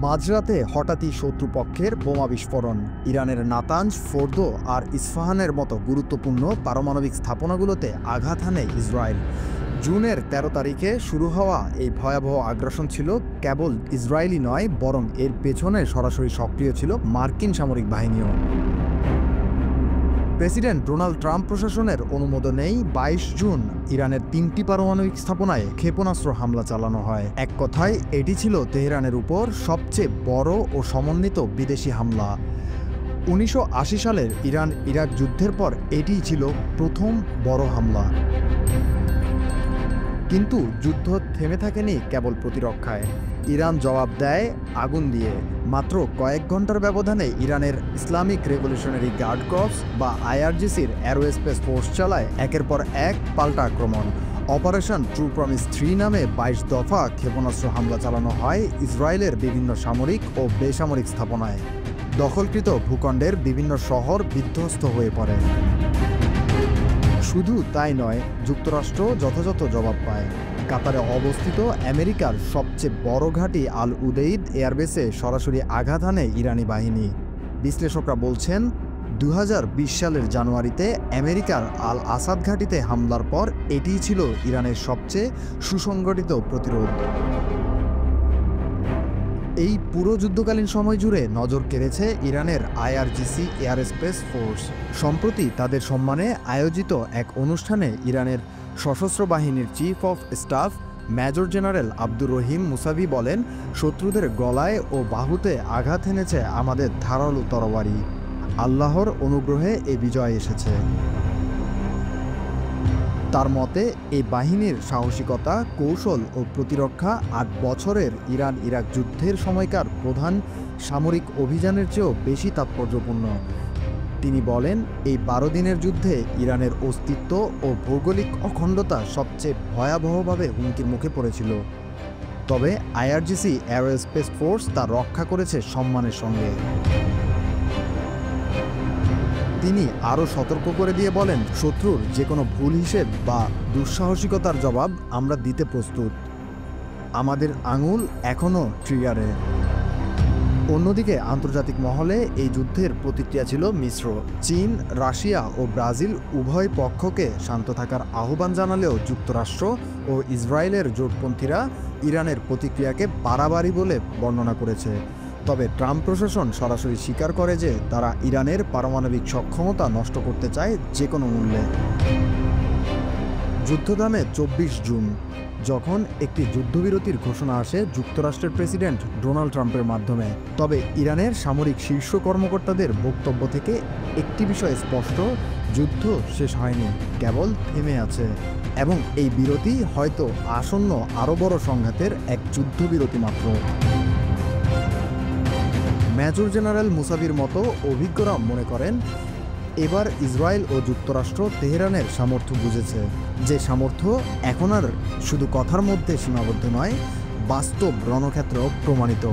মাঝরাতে হঠাৎই শত্রুপক্ষের বোমা বিস্ফোরণ। ইরানের নাতাঞ্জ, ফোর্দো আর ইস্ফাহানের মতো গুরুত্বপূর্ণ পারমাণবিক স্থাপনাগুলোতে আঘাত হানে ইসরায়েল। জুনের ১৩ তারিখে শুরু হওয়া এই ভয়াবহ আগ্রাসন ছিল কেবল ইসরায়েলি নয়, বরং এর পেছনে সরাসরি সক্রিয় ছিল মার্কিন সামরিক বাহিনীও। প্রেসিডেন্ট ডোনাল্ড ট্রাম্প প্রশাসনের অনুমোদনেই ২২ জুন ইরানের ৩টি পারমাণবিক স্থাপনায় ক্ষেপণাস্ত্র হামলা চালানো হয়। এক কথায় এটি ছিল তেহরানের উপর সবচেয়ে বড় ও সমন্বিত বিদেশি হামলা। ১৯৮০ সালের ইরান ইরাক যুদ্ধের পর এটিই ছিল প্রথম বড় হামলা। কিন্তু যুদ্ধ থেমে থাকেনি কেবল প্রতিরক্ষায়। ইরান জবাব দেয় আগুন দিয়ে। মাত্র কয়েক ঘন্টার ব্যবধানে ইরানের ইসলামিক রেভলিউশনারি গার্ড কর্পস বা আইআরজিসির অ্যারোস্পেস ফোর্স চালায় একের পর এক পাল্টা আক্রমণ। অপারেশন ট্রু প্রমিস ৩ নামে ২২ দফা ক্ষেপণাস্ত্র হামলা চালানো হয় ইসরায়েলের বিভিন্ন সামরিক ও বেসামরিক স্থাপনায়। দখলকৃত ভূখণ্ডের বিভিন্ন শহর বিধ্বস্ত হয়ে পড়ে। শুধু তাই নয়, যুক্তরাষ্ট্র যথাযথ জবাব পায়। কাতারে অবস্থিত আমেরিকার সবচেয়ে বড় ঘাঁটি আল উদেইদ এয়ারবেসে সরাসরি আঘাত হানে ইরানি বাহিনী। বিশ্লেষকরা বলছেন ২০২০ সালের জানুয়ারিতে আমেরিকার আল আসাদ ঘাঁটিতে হামলার পর এটিই ছিল ইরানের সবচেয়ে সুসংগঠিত প্রতিরোধ। এই পুরো যুদ্ধকালীন সময় জুড়ে নজর কেড়েছে ইরানের আইআরজিসি এয়ারস্পেস ফোর্স। সম্প্রতি তাদের সম্মানে আয়োজিত এক অনুষ্ঠানে ইরানের সশস্ত্র বাহিনীর chief of staff major general Abdur Rahim Musavi বলেন, শত্রুদের গলায় ও বাহুতে আঘাত এনেছে আমাদের ধারালো তরবারি। আল্লাহর অনুগ্রহে এই বিজয় এসেছে। তার মতে এই বাহিনীর সাহসিকতা, কৌশল ও প্রতিরক্ষা ৮ বছরের ইরান ইরাক যুদ্ধের সময়কার প্রধান সামরিক অভিযানের চেয়েও বেশি তাৎপর্যপূর্ণ। তিনি বলেন, এই ১২ দিনের যুদ্ধে ইরানের অস্তিত্ব ও ভৌগোলিক অখণ্ডতা সবচেয়ে ভয়াবহভাবে হুমকির মুখে পড়েছিল। তবে আইআরজিসি এয়ারস্পেস ফোর্স তা রক্ষা করেছে সম্মানের সঙ্গে। তিনি আরও সতর্ক করে দিয়ে বলেন, শত্রুর যে কোনো ভুল হিসেব বা দুঃসাহসিকতার জবাব আমরা দিতে প্রস্তুত। আমাদের আঙুল এখনও ট্রিগারে। অন্যদিকে আন্তর্জাতিক মহলে এই যুদ্ধের প্রতিক্রিয়া ছিল মিশ্র। চীন, রাশিয়া ও ব্রাজিল উভয় পক্ষকে শান্ত থাকার আহ্বান জানালেও যুক্তরাষ্ট্র ও ইসরায়েলের জোটপন্থীরা ইরানের প্রতিক্রিয়াকে বাড়াবাড়ি বলে বর্ণনা করেছে। তবে ট্রাম্প প্রশাসন সরাসরি স্বীকার করে যে তারা ইরানের পারমাণবিক সক্ষমতা নষ্ট করতে চায় যে কোনো মূল্যে। যুদ্ধ থামে ২৪ জুন, যখন একটি যুদ্ধবিরতির ঘোষণা আসে যুক্তরাষ্ট্রের প্রেসিডেন্ট ডোনাল্ড ট্রাম্পের মাধ্যমে। তবে ইরানের সামরিক শীর্ষ কর্মকর্তাদের বক্তব্য থেকে একটি বিষয় স্পষ্ট, যুদ্ধ শেষ হয়নি, কেবল থেমে আছে। এবং এই বিরতি হয়তো আসন্ন আরও বড় সংঘাতের এক যুদ্ধবিরতি মাত্র। মেজর জেনারেল মুসাভির মতো অভিজ্ঞরা মনে করেন, এবার ইসরায়েল ও যুক্তরাষ্ট্র তেহরানের সামর্থ্য বুঝেছে, যে সামর্থ্য এখন আর শুধু কথার মধ্যে সীমাবদ্ধ নয়, বাস্তব রণক্ষেত্রেও প্রমাণিত।